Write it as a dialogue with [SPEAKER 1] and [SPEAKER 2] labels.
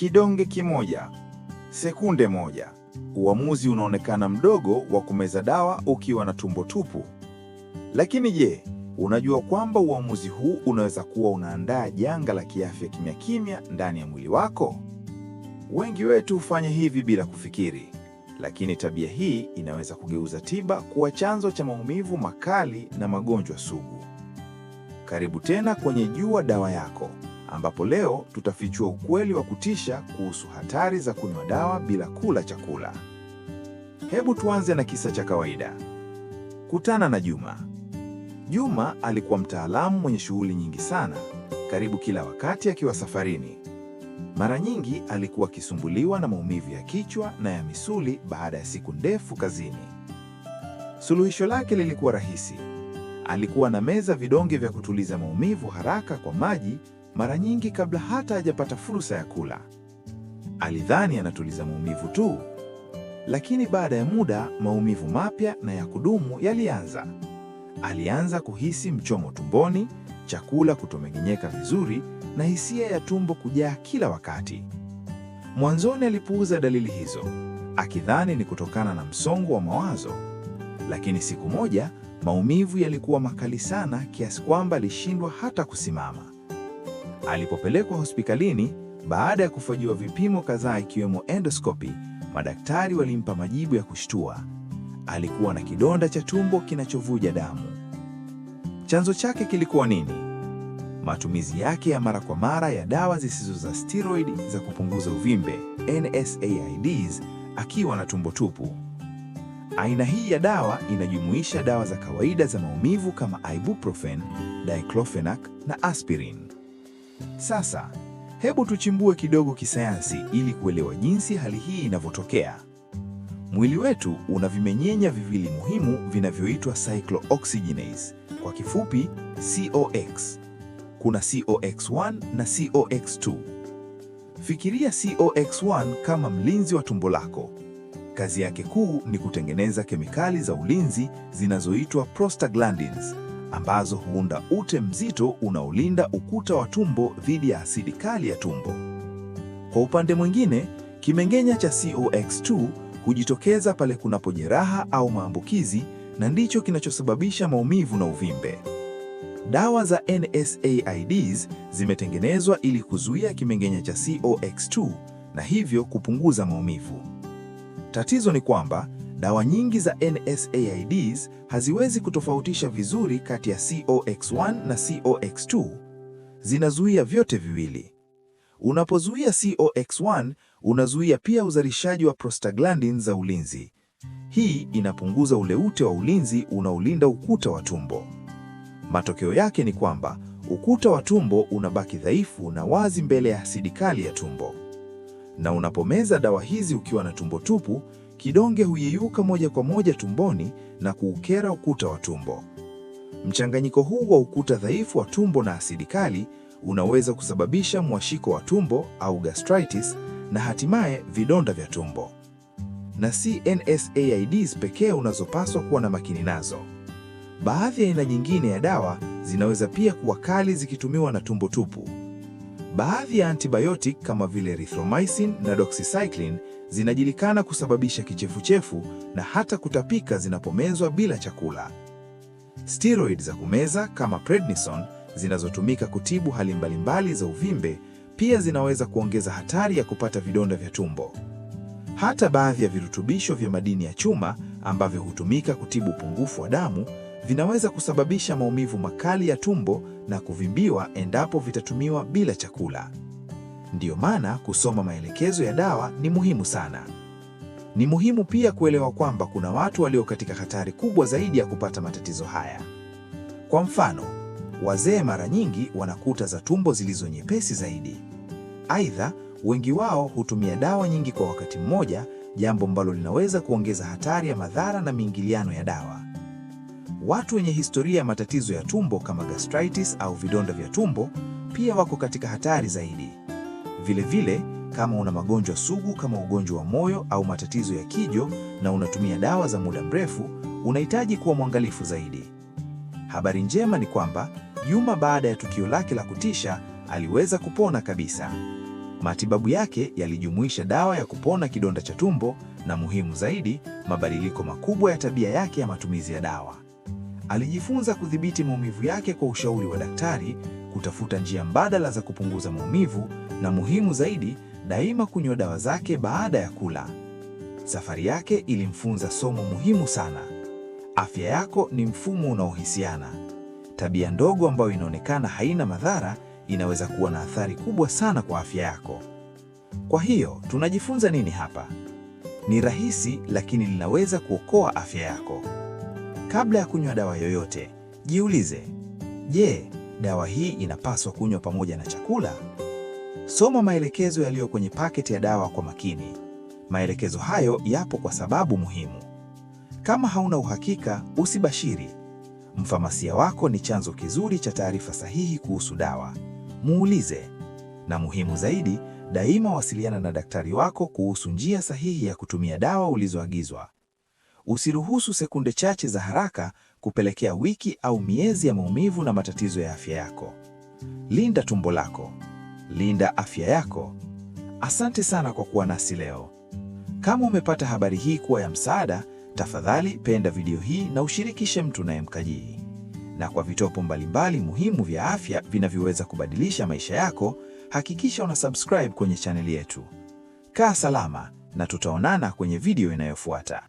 [SPEAKER 1] Kidonge kimoja, sekunde moja. Uamuzi unaonekana mdogo wa kumeza dawa ukiwa na tumbo tupu. Lakini je, unajua kwamba uamuzi huu unaweza kuwa unaandaa janga la kiafya kimya kimya ndani ya mwili wako? Wengi wetu hufanya hivi bila kufikiri, lakini tabia hii inaweza kugeuza tiba kuwa chanzo cha maumivu makali na magonjwa sugu. Karibu tena kwenye Jua Dawa Yako, ambapo leo tutafichua ukweli wa kutisha kuhusu hatari za kunywa dawa bila kula chakula. Hebu tuanze na kisa cha kawaida. Kutana na Juma. Juma alikuwa mtaalamu mwenye shughuli nyingi sana, karibu kila wakati akiwa safarini. Mara nyingi alikuwa akisumbuliwa na maumivu ya kichwa na ya misuli baada ya siku ndefu kazini. Suluhisho lake lilikuwa rahisi. Alikuwa anameza vidonge vya kutuliza maumivu haraka kwa maji, mara nyingi kabla hata hajapata fursa ya kula. Alidhani anatuliza maumivu tu, lakini baada ya muda maumivu mapya na ya kudumu yalianza. Alianza kuhisi mchomo tumboni, chakula kutomeng'enyeka vizuri na hisia ya tumbo kujaa kila wakati. Mwanzoni alipuuza dalili hizo, akidhani ni kutokana na msongo wa mawazo. Lakini siku moja maumivu yalikuwa makali sana kiasi kwamba alishindwa hata kusimama. Alipopelekwa hospitalini, baada ya kufanyiwa vipimo kadhaa ikiwemo endoscopy, madaktari walimpa majibu ya kushtua. Alikuwa na kidonda cha tumbo kinachovuja damu. Chanzo chake kilikuwa nini? Matumizi yake ya mara kwa mara ya dawa zisizo za steroid za kupunguza uvimbe, NSAIDs, akiwa na tumbo tupu. Aina hii ya dawa inajumuisha dawa za kawaida za maumivu kama ibuprofen, diclofenac na aspirin. Sasa, hebu tuchimbue kidogo kisayansi ili kuelewa jinsi hali hii inavyotokea. Mwili wetu una vimeng'enya viwili muhimu vinavyoitwa cyclooxygenase, kwa kifupi COX. Kuna COX1 na COX2. Fikiria COX1 kama mlinzi wa tumbo lako. Kazi yake kuu ni kutengeneza kemikali za ulinzi zinazoitwa prostaglandins, ambazo huunda ute mzito unaolinda ukuta wa tumbo dhidi ya asidi kali ya tumbo. Kwa upande mwingine, kimeng'enya cha COX2 hujitokeza pale kunapo jeraha au maambukizi, na ndicho kinachosababisha maumivu na uvimbe. Dawa za NSAIDs zimetengenezwa ili kuzuia kimeng'enya cha COX2 na hivyo kupunguza maumivu. Tatizo ni kwamba dawa nyingi za NSAIDs haziwezi kutofautisha vizuri kati ya COX1 na COX2. Zinazuia vyote viwili. Unapozuia COX1, unazuia pia uzalishaji wa prostaglandins za ulinzi. Hii inapunguza ule ute wa ulinzi unaolinda ukuta wa tumbo. Matokeo yake ni kwamba ukuta wa tumbo unabaki dhaifu na wazi mbele ya asidi kali ya tumbo. Na unapomeza dawa hizi ukiwa na tumbo tupu, kidonge huyeyuka moja kwa moja tumboni na kuukera ukuta wa tumbo. Mchanganyiko huu wa ukuta dhaifu wa tumbo na asidi kali unaweza kusababisha mwashiko wa tumbo au gastritis na hatimaye vidonda vya tumbo. Na si NSAIDs pekee unazopaswa kuwa na makini nazo. Baadhi ya aina nyingine ya dawa zinaweza pia kuwa kali zikitumiwa na tumbo tupu. Baadhi ya antibiotic kama vile erythromycin na doxycycline zinajulikana kusababisha kichefuchefu na hata kutapika zinapomezwa bila chakula. Steroid za kumeza kama prednisone zinazotumika kutibu hali mbalimbali za uvimbe pia zinaweza kuongeza hatari ya kupata vidonda vya tumbo. Hata baadhi ya virutubisho vya madini ya chuma ambavyo hutumika kutibu upungufu wa damu vinaweza kusababisha maumivu makali ya tumbo na kuvimbiwa endapo vitatumiwa bila chakula. Ndiyo maana kusoma maelekezo ya dawa ni muhimu sana. Ni muhimu pia kuelewa kwamba kuna watu walio katika hatari kubwa zaidi ya kupata matatizo haya. Kwa mfano, wazee mara nyingi wana kuta za tumbo zilizo nyepesi zaidi. Aidha, wengi wao hutumia dawa nyingi kwa wakati mmoja, jambo ambalo linaweza kuongeza hatari ya madhara na miingiliano ya dawa. Watu wenye historia ya matatizo ya tumbo kama gastritis au vidonda vya tumbo pia wako katika hatari zaidi. Vilevile, kama una magonjwa sugu kama ugonjwa wa moyo au matatizo ya kijo na unatumia dawa za muda mrefu, unahitaji kuwa mwangalifu zaidi. Habari njema ni kwamba Juma, baada ya tukio lake la kutisha, aliweza kupona kabisa.
[SPEAKER 2] Matibabu yake yalijumuisha dawa ya kupona kidonda cha tumbo na muhimu zaidi, mabadiliko makubwa ya tabia yake ya matumizi ya dawa. Alijifunza kudhibiti maumivu yake kwa ushauri wa daktari, kutafuta njia mbadala za kupunguza maumivu na muhimu zaidi, daima kunywa dawa zake baada ya kula. Safari yake ilimfunza somo muhimu sana. Afya yako ni mfumo unaohisiana. Tabia ndogo ambayo inaonekana haina madhara inaweza kuwa na athari kubwa sana kwa afya yako. Kwa hiyo, tunajifunza nini hapa? Ni rahisi lakini linaweza kuokoa afya yako. Kabla ya kunywa dawa yoyote, jiulize, je, dawa hii inapaswa kunywa pamoja na chakula? Soma maelekezo yaliyo kwenye paketi ya dawa kwa makini. Maelekezo hayo yapo kwa sababu muhimu. Kama hauna uhakika, usibashiri. Mfamasia wako ni chanzo kizuri cha taarifa sahihi kuhusu dawa. Muulize. Na muhimu zaidi, daima wasiliana na daktari wako kuhusu njia sahihi ya kutumia dawa ulizoagizwa. Usiruhusu sekunde chache za haraka kupelekea wiki au miezi ya maumivu na matatizo ya afya yako. Linda tumbo lako. Linda afya yako. Asante sana kwa kuwa nasi leo. Kama umepata habari hii kuwa ya msaada, tafadhali penda video hii na ushirikishe mtu unayemkajii. Na kwa vitopo mbalimbali muhimu vya afya vinavyoweza kubadilisha maisha yako, hakikisha una subscribe kwenye chaneli yetu. Kaa salama na tutaonana kwenye video inayofuata.